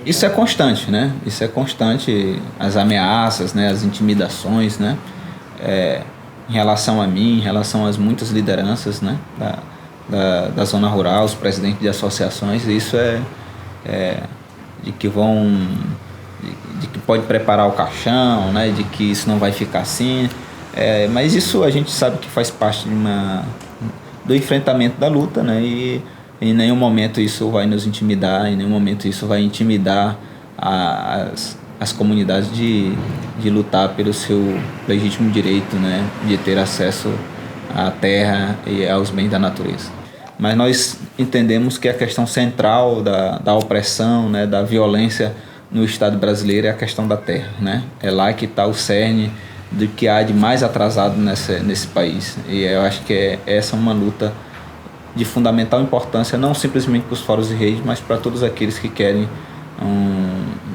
Isso é constante, né? Isso é constante, as ameaças, né? As intimidações, né? Em relação a mim, em relação às muitas lideranças, né? Da zona rural, os presidentes de associações, isso de que de que pode preparar o caixão, né? De que isso não vai ficar assim. Mas isso a gente sabe que faz parte do enfrentamento da luta, né? E em nenhum momento isso vai nos intimidar, em nenhum momento isso vai intimidar as comunidades de lutar pelo seu legítimo direito, né? De ter acesso à terra e aos bens da natureza. Mas nós entendemos que a questão central da opressão, né? Da violência no Estado brasileiro é a questão da terra, né? É lá que está o cerne do que há de mais atrasado nesse país. E eu acho que essa é uma luta de fundamental importância, não simplesmente para os fóruns de redes, mas para todos aqueles que querem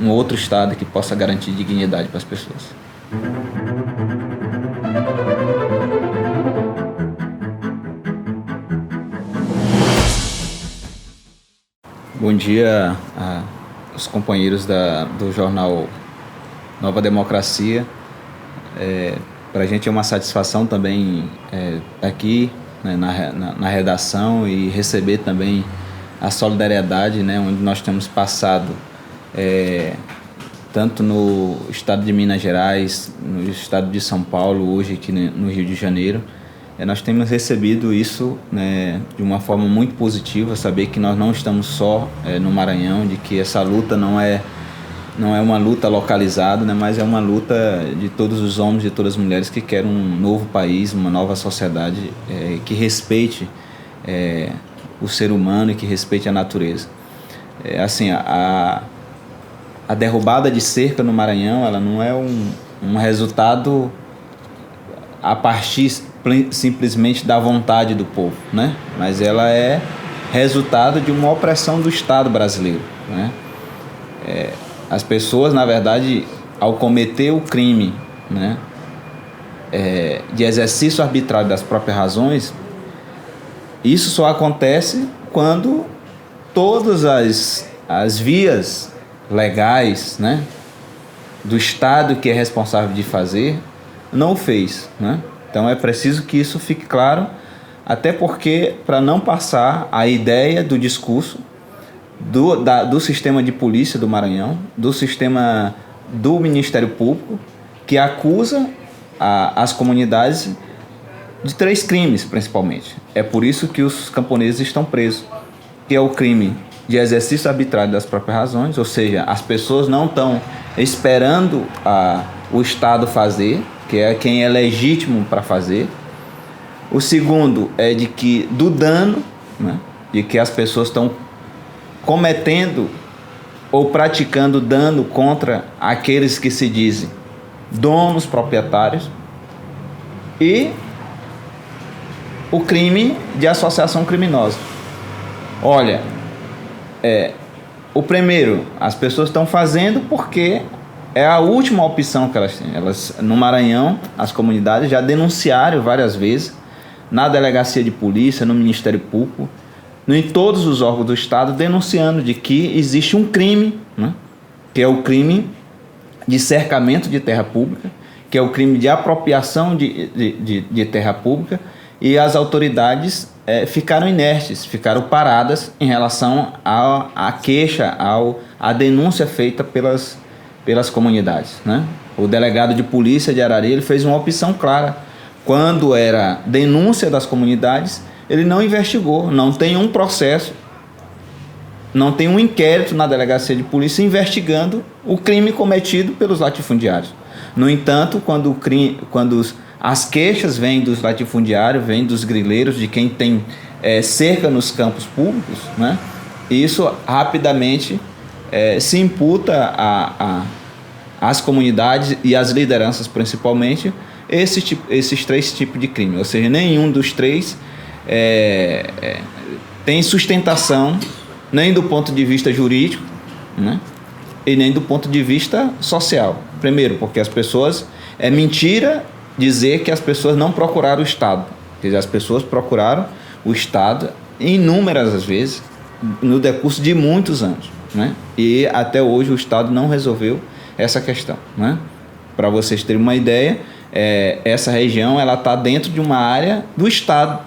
um outro Estado que possa garantir dignidade para as pessoas. Bom dia aos companheiros do jornal Nova Democracia. Para a gente é uma satisfação também estar aqui, né, na redação e receber também a solidariedade, né, onde nós temos passado tanto no estado de Minas Gerais, no estado de São Paulo, hoje aqui no Rio de Janeiro. Nós temos recebido isso, né, de uma forma muito positiva, saber que nós não estamos só no Maranhão, de que essa luta não é uma luta localizada, né, mas é uma luta de todos os homens e todas as mulheres que querem um novo país, uma nova sociedade que respeite o ser humano e que respeite a natureza. Assim, a derrubada de cerca no Maranhão, ela não é um resultado a partir simplesmente da vontade do povo, né? Mas ela é resultado de uma opressão do Estado brasileiro, né? As pessoas, na verdade, ao cometer o crime, né, de exercício arbitrário das próprias razões, isso só acontece quando todas as vias legais, né, do Estado que é responsável de fazer, não o fez, né? Então é preciso que isso fique claro, até porque para não passar a ideia do discurso do sistema de polícia do Maranhão, do sistema do Ministério Público, que acusa as comunidades de 3 crimes, principalmente. É por isso que os camponeses estão presos, que é o crime de exercício arbitrário das próprias razões, ou seja, as pessoas não estão esperando o Estado fazer, que é quem é legítimo para fazer. O segundo é do dano, né, de que as pessoas estão cometendo ou praticando dano contra aqueles que se dizem donos proprietários, e o crime de associação criminosa. Olha, o primeiro, as pessoas estão fazendo porque é a última opção que elas têm. No Maranhão, as comunidades já denunciaram várias vezes na delegacia de polícia, no Ministério Público, em todos os órgãos do Estado, denunciando de que existe um crime, né, que é o crime de cercamento de terra pública, que é o crime de apropriação de terra pública, e as autoridades ficaram inertes, ficaram paradas em relação à queixa, à denúncia feita pelas comunidades, né? O delegado de polícia de Arari, ele fez uma opção clara. Quando era denúncia das comunidades, ele não investigou, não tem um processo, não tem um inquérito na delegacia de polícia investigando o crime cometido pelos latifundiários. No entanto, quando as queixas vêm dos latifundiários, vêm dos grileiros, de quem tem cerca nos campos públicos, né, isso rapidamente se imputa às comunidades e às lideranças, principalmente, esses 3 tipos de crime. Ou seja, nenhum dos 3 tem sustentação nem do ponto de vista jurídico, né, e nem do ponto de vista social. Primeiro, porque as pessoas... É mentira dizer que as pessoas não procuraram o Estado. Quer dizer, as pessoas procuraram o Estado inúmeras vezes no decurso de muitos anos. né? E até hoje o Estado não resolveu essa questão, né? Para vocês terem uma ideia, essa região ela está dentro de uma área do Estado.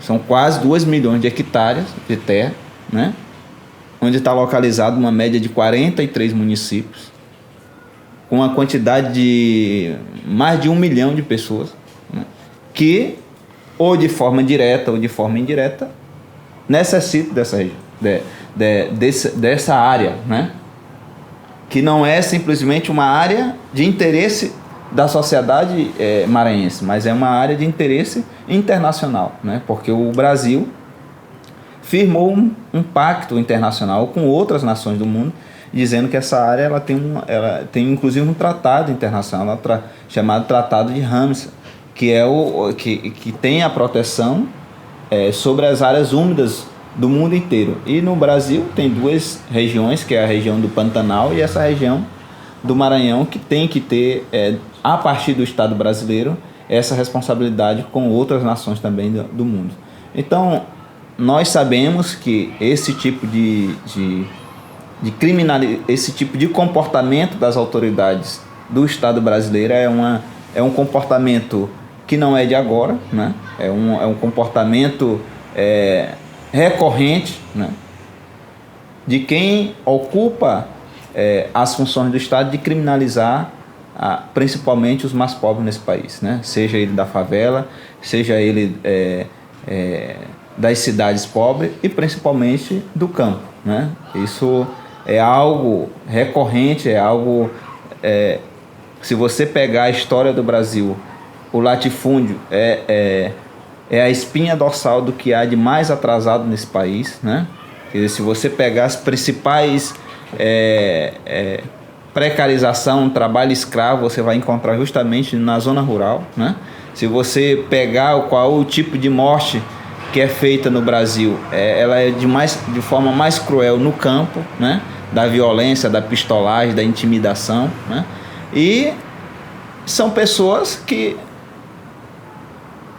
São quase 2 milhões de hectares de terra, né? Onde está localizado uma média de 43 municípios, com uma quantidade de mais de 1 milhão de pessoas, né? Que, ou de forma direta ou de forma indireta, necessitam dessa região, dessa área, né? Que não é simplesmente uma área de interesse da sociedade maranhense, mas é uma área de interesse internacional, né? Porque o Brasil firmou um pacto internacional com outras nações do mundo, dizendo que essa área ela tem inclusive um tratado internacional chamado Tratado de Ramsar, que é que tem a proteção sobre as áreas úmidas do mundo inteiro. E no Brasil tem 2 regiões, que é a região do Pantanal e essa região do Maranhão, que tem que ter, a partir do Estado brasileiro, essa responsabilidade com outras nações também do mundo. Então, nós sabemos que esse tipo esse tipo de comportamento das autoridades do Estado brasileiro é um comportamento que não é de agora, né? É um comportamento recorrente, né? De quem ocupa as funções do Estado de criminalizar principalmente os mais pobres nesse país, né? Seja ele da favela, seja ele das cidades pobres e principalmente do campo, né? Isso é algo recorrente, é algo... se você pegar a história do Brasil, o latifúndio é a espinha dorsal do que há de mais atrasado nesse país, né? Quer dizer, se você pegar as principais precarização, trabalho escravo, você vai encontrar justamente na zona rural, né? Se você pegar qual o tipo de morte que é feita no Brasil, ela é de forma mais cruel no campo, né? Da violência, da pistolagem, da intimidação, né? E são pessoas que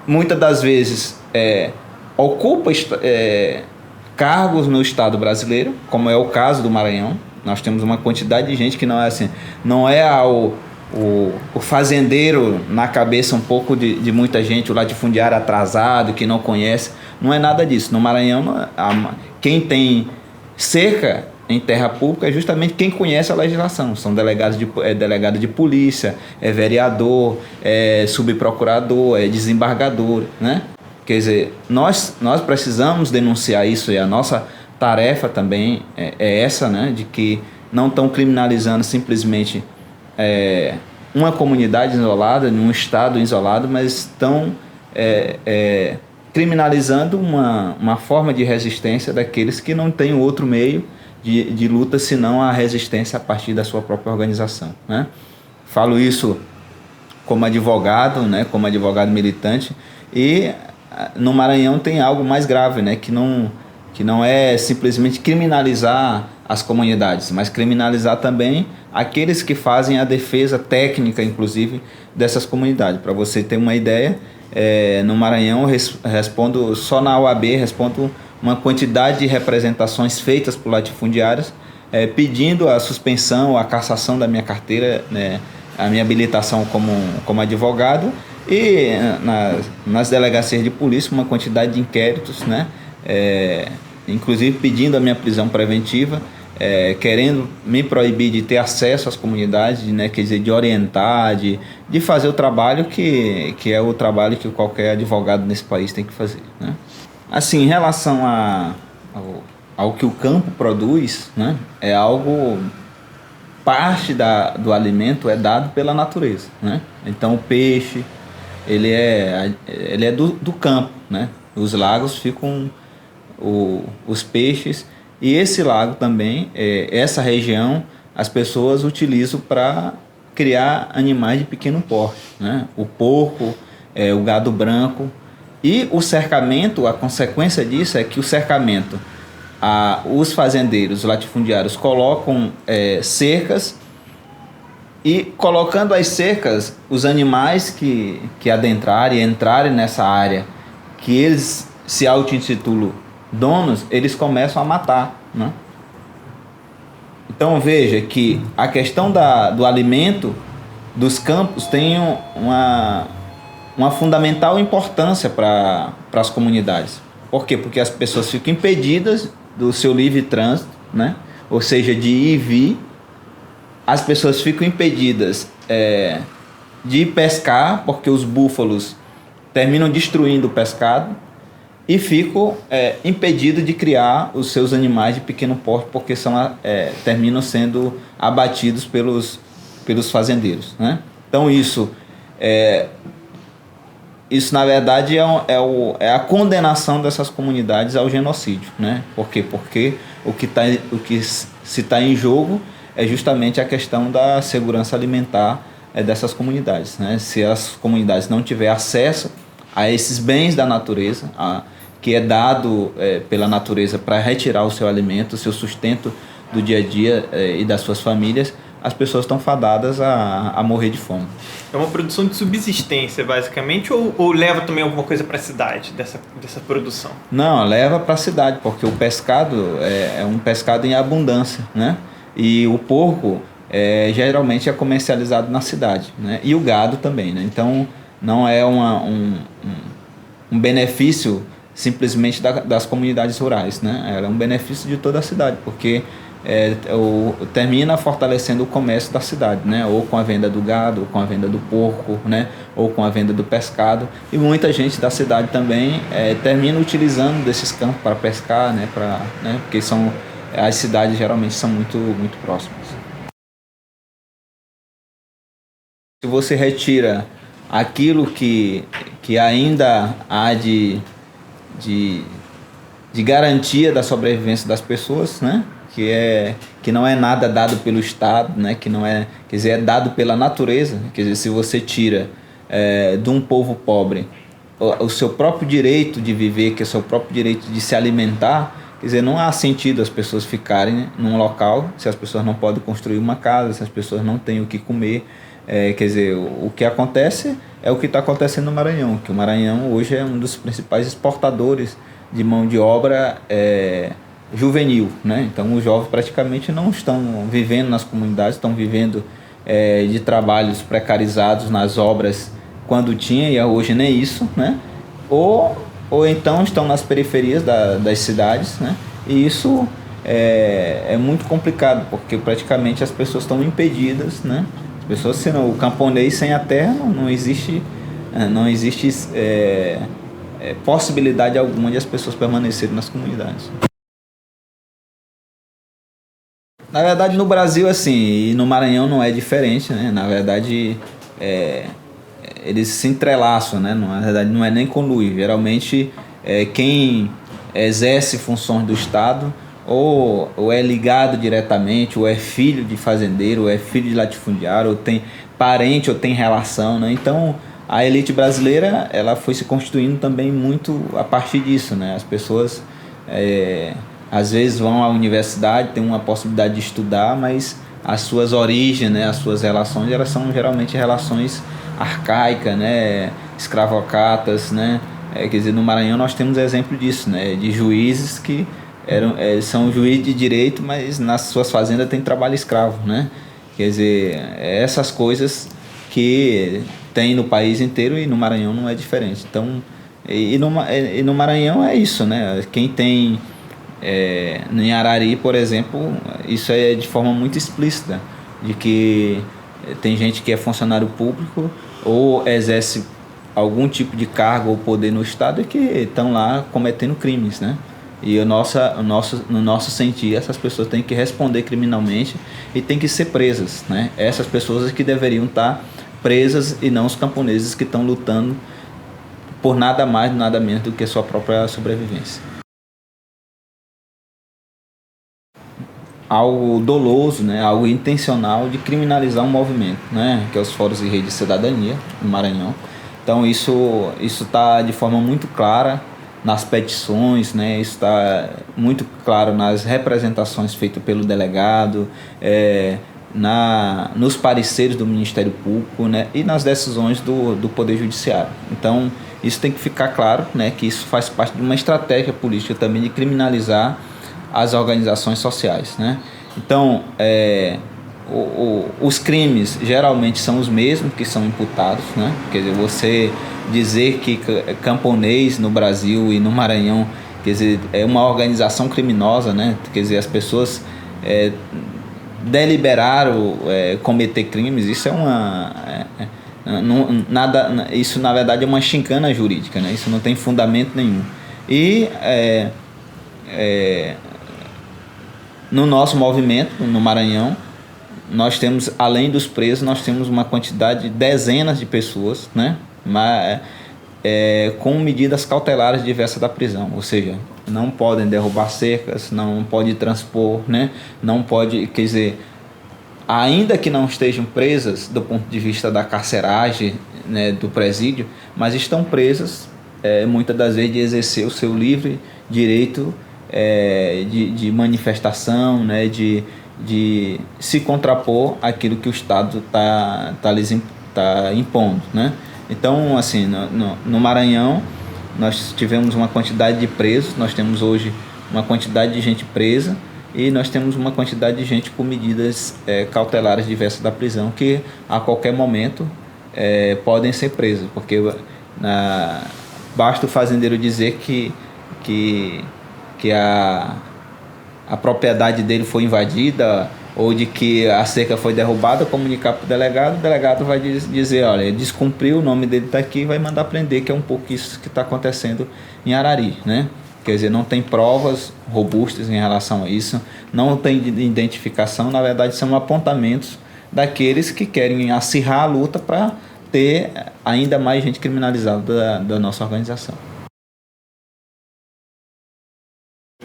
muitas das vezes ocupam cargos no Estado brasileiro, como é o caso do Maranhão. Nós temos uma quantidade de gente que não é assim, não é o fazendeiro na cabeça um pouco de muita gente, o latifundiário atrasado, que não conhece, não é nada disso. No Maranhão, quem tem cerca em terra pública é justamente quem conhece a legislação. São delegado de polícia, vereador, subprocurador, desembargador, né? Quer dizer, nós precisamos denunciar isso, e a nossa tarefa também é essa, né? De que não estão criminalizando simplesmente uma comunidade isolada, um estado isolado, mas estão criminalizando uma forma de resistência daqueles que não têm outro meio de luta senão a resistência a partir da sua própria organização, né? Falo isso como advogado, né? Como advogado militante, e no Maranhão tem algo mais grave, né? Que não é simplesmente criminalizar as comunidades, mas criminalizar também aqueles que fazem a defesa técnica, inclusive, dessas comunidades. Para você ter uma ideia, no Maranhão, respondo só na OAB, respondo uma quantidade de representações feitas por latifundiários, pedindo a suspensão, a cassação da minha carteira, né, a minha habilitação como advogado, e nas delegacias de polícia uma quantidade de inquéritos, né, inclusive pedindo a minha prisão preventiva, querendo me proibir de ter acesso às comunidades, né, quer dizer, de orientar, de fazer o trabalho que é o trabalho que qualquer advogado nesse país tem que fazer, né? Assim, em relação ao que o campo produz, né, é algo... Parte do alimento é dado pela natureza, né? Então o peixe, ele é do campo, né? Os lagos ficam os peixes, e esse lago também, essa região, as pessoas utilizam para criar animais de pequeno porte, né? O porco, o gado branco. E o cercamento, a consequência disso é que o cercamento, os fazendeiros, os latifundiários colocam cercas, e colocando as cercas, os animais que adentrarem, entrarem nessa área, que eles se auto-intitulam donos, eles começam a matar, né? Então veja que a questão do alimento dos campos tem uma fundamental importância para as comunidades. Por quê? Porque as pessoas ficam impedidas do seu livre trânsito, né? Ou seja, de ir e vir. As pessoas ficam impedidas de pescar, porque os búfalos terminam destruindo o pescado, e ficam impedidos de criar os seus animais de pequeno porte, porque terminam sendo abatidos pelos fazendeiros, né? Então isso na verdade é a condenação dessas comunidades ao genocídio, né? Por quê? Porque o que se está em jogo é justamente a questão da segurança alimentar dessas comunidades, né? Se as comunidades não tiverem acesso a esses bens da natureza, que é dado pela natureza para retirar o seu alimento, o seu sustento do dia a dia e das suas famílias, as pessoas estão fadadas a morrer de fome. É uma produção de subsistência, basicamente, ou leva também alguma coisa para a cidade, dessa produção? Não, leva para a cidade, porque o pescado é um pescado em abundância, né? E o porco geralmente é comercializado na cidade, né? E o gado também, né? Então não é um benefício simplesmente das comunidades rurais, né? É um benefício de toda a cidade, porque termina fortalecendo o comércio da cidade, né? Ou com a venda do gado, ou com a venda do porco, né? Ou com a venda do pescado. E muita gente da cidade também termina utilizando desses campos para pescar, né? Porque as cidades geralmente são muito, muito próximas. Se você retira aquilo que ainda há de garantia da sobrevivência das pessoas, né? Que não é nada dado pelo Estado, né? Que não é, quer dizer, é dado pela natureza. Quer dizer, se você tira de um povo pobre o seu próprio direito de viver, que é o seu próprio direito de se alimentar, quer dizer, não há sentido as pessoas ficarem num local se as pessoas não podem construir uma casa, se as pessoas não têm o que comer. Quer dizer, o que acontece é o que está acontecendo no Maranhão, que o Maranhão hoje é um dos principais exportadores de mão de obra juvenil, né? Então os jovens praticamente não estão vivendo nas comunidades, estão vivendo de trabalhos precarizados nas obras quando tinha, e hoje nem isso, né? Ou então estão nas periferias das cidades, né? E isso é muito complicado, porque praticamente as pessoas estão impedidas, né? As pessoas, senão o camponês sem a terra não existe possibilidade alguma de as pessoas permanecerem nas comunidades. Na verdade, no Brasil, assim, e no Maranhão não é diferente, né? Na verdade, eles se entrelaçam, né? Na verdade, não é nem conluir. Geralmente, quem exerce funções do Estado ou é ligado diretamente, ou é filho de fazendeiro, ou é filho de latifundiário, ou tem parente, ou tem relação, né? Então, a elite brasileira, ela foi se constituindo também muito a partir disso, né? As pessoas às vezes vão à universidade, têm uma possibilidade de estudar, mas as suas origens, né, as suas relações, elas são geralmente relações arcaicas, né, escravocatas, né? Quer dizer, no Maranhão nós temos exemplo disso, né, de juízes que são juízes de direito, mas nas suas fazendas tem trabalho escravo, né? Quer dizer, essas coisas que tem no país inteiro, e no Maranhão não é diferente. Então, e no Maranhão é isso, né? Quem tem em Arari, por exemplo, isso é de forma muito explícita, de que tem gente que é funcionário público ou exerce algum tipo de cargo ou poder no Estado e que estão lá cometendo crimes, né? E no nosso sentir, essas pessoas têm que responder criminalmente e têm que ser presas, né? Essas pessoas que deveriam estar presas, e não os camponeses que estão lutando por nada mais, nada menos do que a sua própria sobrevivência. Algo doloso, né, algo intencional de criminalizar um movimento, né, que é os Fóruns de Rede de Cidadania no Maranhão. Então isso está de forma muito clara nas petições, né, isso está muito claro nas representações feitas pelo delegado, nos pareceres do Ministério Público, né, e nas decisões do Poder Judiciário. Então isso tem que ficar claro, né, que isso faz parte de uma estratégia política também de criminalizar as organizações sociais, né? Então, os crimes geralmente são os mesmos que são imputados, né? Quer dizer, você dizer que camponês no Brasil e no Maranhão, quer dizer, é uma organização criminosa, né? Quer dizer, as pessoas deliberaram cometer crimes, isso isso na verdade é uma chincana jurídica, né? Isso não tem fundamento nenhum. E no nosso movimento, no Maranhão, nós temos, além dos presos, nós temos uma quantidade de dezenas de pessoas, né? Com medidas cautelares diversas da prisão, ou seja, não podem derrubar cercas, não pode transpor, né? Não pode, quer dizer, ainda que não estejam presas do ponto de vista da carceragem, né, do presídio, mas estão presas muitas das vezes de exercer o seu livre direito de manifestação, né, de se contrapor àquilo que o Estado tá impondo, né? Então, assim, no Maranhão, nós tivemos uma quantidade de presos, nós temos hoje uma quantidade de gente presa e nós temos uma quantidade de gente com medidas cautelares diversas da prisão que a qualquer momento podem ser presos, porque basta o fazendeiro dizer que a propriedade dele foi invadida ou de que a cerca foi derrubada, comunicar para o delegado vai dizer, olha, ele descumpriu, o nome dele está aqui e vai mandar prender, que é um pouco isso que está acontecendo em Arari, né? Quer dizer, não tem provas robustas em relação a isso, não tem identificação, na verdade são apontamentos daqueles que querem acirrar a luta para ter ainda mais gente criminalizada da nossa organização.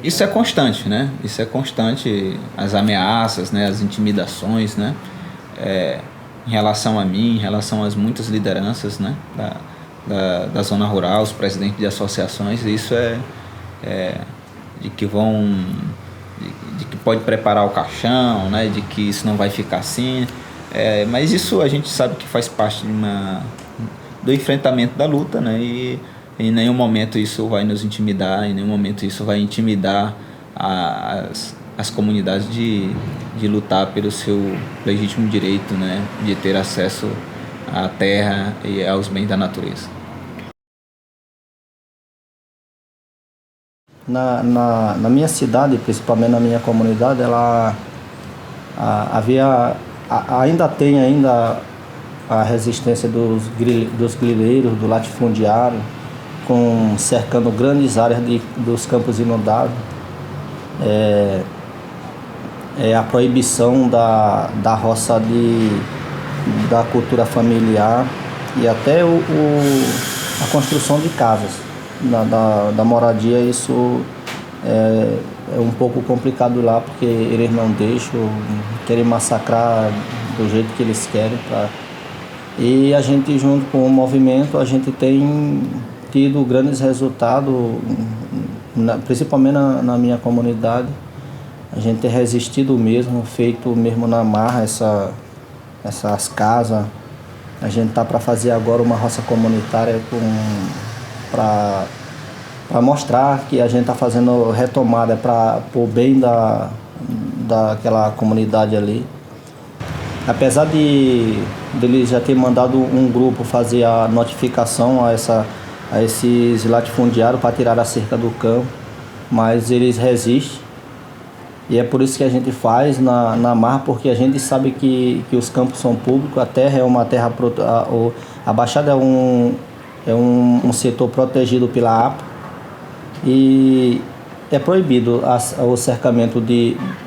Isso é constante, né? Isso é constante, as ameaças, né? As intimidações, né? Em relação a mim, em relação às muitas lideranças, né? Da zona rural, os presidentes de associações, isso de que pode preparar o caixão, né? De que isso não vai ficar assim. Mas isso a gente sabe que faz parte do enfrentamento da luta, né? E em nenhum momento isso vai nos intimidar, em nenhum momento isso vai intimidar as comunidades de lutar pelo seu legítimo direito, né, de ter acesso à terra e aos bens da natureza. Na minha cidade, principalmente na minha comunidade, ainda tem a resistência dos grileiros, do latifundiário, cercando grandes áreas dos campos inundáveis. A proibição da roça da cultura familiar e até a construção de casas, da moradia. Isso é um pouco complicado lá, porque eles não deixam, querem massacrar do jeito que eles querem. E a gente, junto com o movimento, a gente tem tido grandes resultados, principalmente na minha comunidade. A gente tem resistido mesmo, feito mesmo na marra essas casas. A gente está para fazer agora uma roça comunitária para mostrar que a gente está fazendo retomada para o bem daquela comunidade ali. Apesar de ele já ter mandado um grupo fazer a notificação a esses latifundiários para tirar a cerca do campo, mas eles resistem. E é por isso que a gente faz na marra, porque a gente sabe que os campos são públicos, a terra é uma terra... A Baixada é um setor protegido pela APA e é proibido o cercamento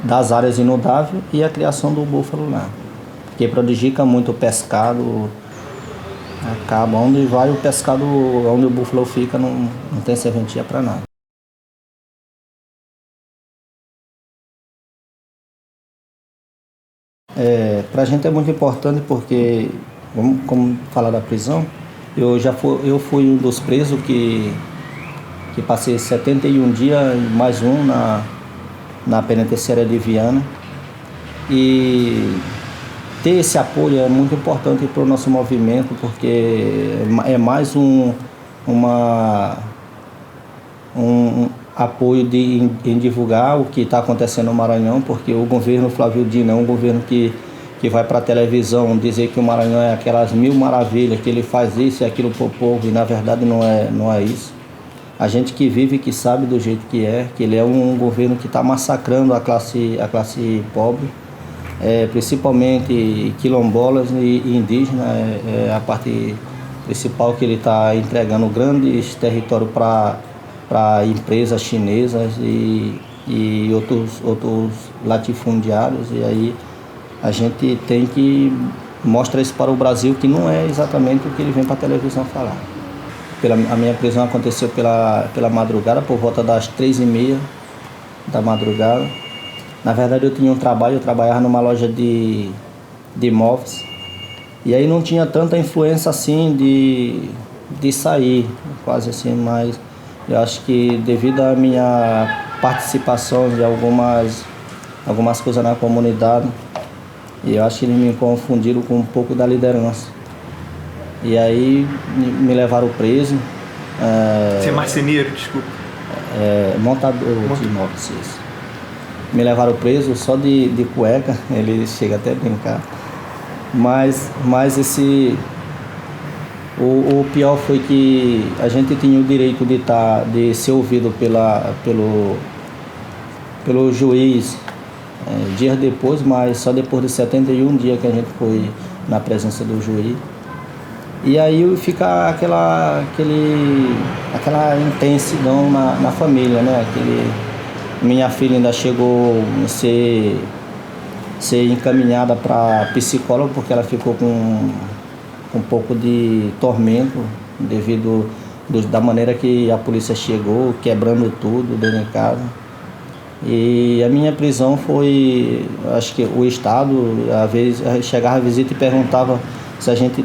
das áreas inundáveis e a criação do búfalo lá, porque prejudica muito o pescado. Acaba onde vai o pescado, onde o búfalo fica, não tem serventia para nada. Para a gente é muito importante porque, como falar da prisão, eu fui um dos presos que passei 71 dias e mais um na penitenciária de Viana. E ter esse apoio é muito importante para o nosso movimento, porque é mais apoio em divulgar o que está acontecendo no Maranhão, porque o governo Flávio Dino é um governo que vai para a televisão dizer que o Maranhão é aquelas mil maravilhas, que ele faz isso e aquilo para o povo, e na verdade não é isso. A gente que vive, que sabe do jeito que ele é um governo que está massacrando a classe pobre, principalmente quilombolas e indígenas, a parte principal que ele está entregando grandes territórios para empresas chinesas e outros latifundiários, e aí a gente tem que mostrar isso para o Brasil, que não é exatamente o que ele vem para a televisão falar. A minha prisão aconteceu pela madrugada, por volta das 3h30 da madrugada. Na verdade eu tinha um trabalho, eu trabalhava numa loja de imóveis, e aí não tinha tanta influência assim de sair, quase assim, mas eu acho que devido à minha participação de algumas coisas na comunidade, e eu acho que eles me confundiram com um pouco da liderança. E aí me levaram preso. Você é marceneiro, desculpa. Montador de imóveis. Me levaram preso só de cueca, ele chega até a brincar. Mas o pior foi que a gente tinha o direito de ser ouvido pelo juiz dias depois, mas só depois de 71 dias que a gente foi na presença do juiz. E aí fica aquela intensidão na família, né? Minha filha ainda chegou a ser encaminhada para psicóloga, porque ela ficou com um pouco de tormento devido da maneira que a polícia chegou, quebrando tudo dentro de casa. E a minha prisão foi, acho que o Estado, às vezes, chegava a visita e perguntava se a gente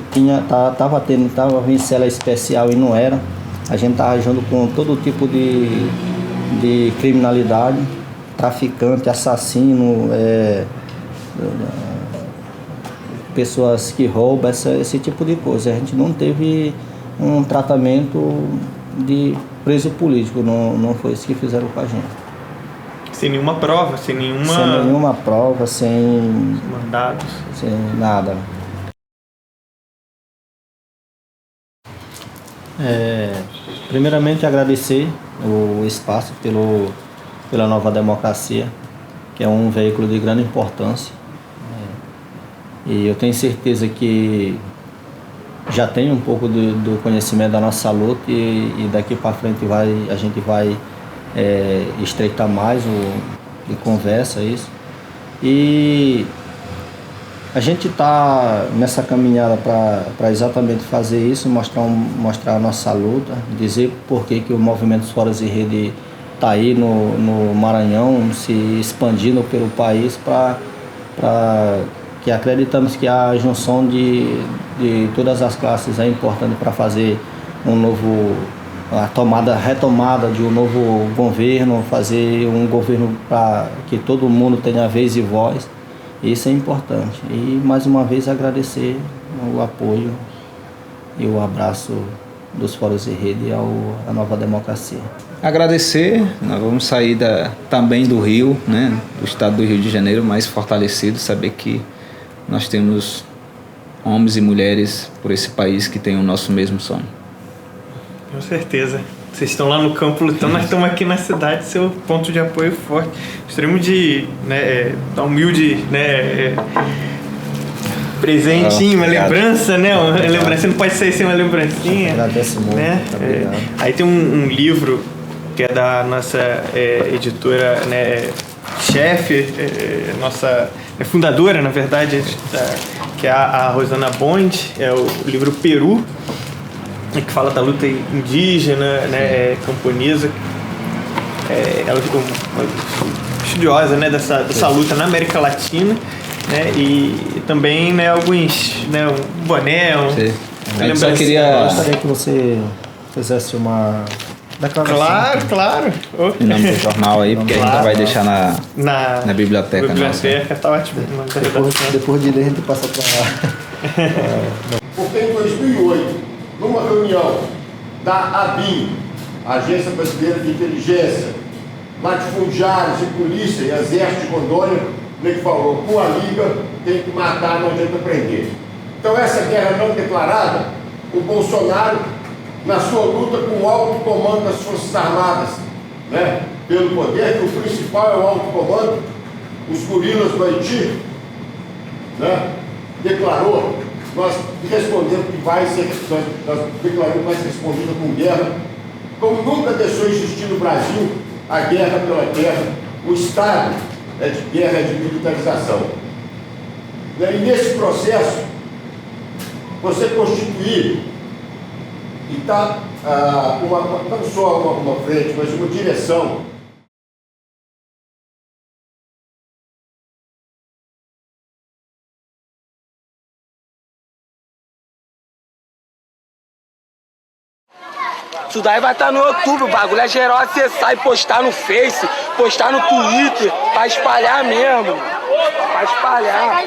estava em cela especial, e não era. A gente estava junto com todo tipo de criminalidade, traficante, assassino, pessoas que roubam, esse tipo de coisa. A gente não teve um tratamento de preso político, não foi isso que fizeram com a gente. Sem nenhuma prova, sem nenhuma prova, sem mandados, sem nada. Primeiramente agradecer o espaço pela Nova Democracia, que é um veículo de grande importância, e eu tenho certeza que já tem um pouco do conhecimento da nossa luta, e daqui para frente a gente vai estreitar mais de conversa isso. E a gente está nessa caminhada para exatamente fazer isso, mostrar a nossa luta, dizer por que o movimento Foras e Rede está aí no Maranhão, se expandindo pelo país, que acreditamos que a junção de todas as classes é importante para fazer a retomada de um novo governo, fazer um governo para que todo mundo tenha vez e voz. Isso é importante. E mais uma vez agradecer o apoio e o abraço dos Foras e Rede à Nova Democracia. Agradecer, nós vamos sair também do Rio, né, do estado do Rio de Janeiro, mais fortalecido, saber que nós temos homens e mulheres por esse país que têm o nosso mesmo sonho. Com certeza. Vocês estão lá no campo lutando, nós estamos aqui na cidade, seu ponto de apoio forte. Gostaríamos de dar humilde, presentinho, uma lembrança, né? Uma lembrança não pode sair sem uma lembrancinha. Agradeço muito. Né? Aí tem um livro que é da nossa editora, chefe, nossa fundadora, na verdade, que é a Rosana Bond, é o livro Peru, que fala da luta indígena, camponesa. Ela ficou estudiosa, dessa luta na América Latina, e também alguns, um boné, eu só queria... Gostaria que você fizesse uma declaração. Claro. Em nome do jornal aí, porque a gente vai deixar na biblioteca. Biblioteca, tá ótimo. Depois de ler, a gente passa para lá. Porque em 2008, numa reunião da ABIN, Agência Brasileira de Inteligência, latifundiários e polícia e exército de Rondônia, ele falou, com a Liga tem que matar, não adianta prender. Então essa guerra não declarada, o Bolsonaro, na sua luta com o alto comando das Forças Armadas, né, pelo poder, que o principal é o alto comando, os gorilas do Haiti, né, declarou, nós respondemos que vai ser, nós declaramos que vai ser respondida com guerra, como nunca deixou existir no Brasil a guerra pela terra, o estado de guerra de militarização. E nesse processo, você constituir e está não só uma frente, mas uma direção. Isso daí vai estar no YouTube, o bagulho é geral acessar e postar no Face, postar no Twitter, pra espalhar mesmo, pra espalhar.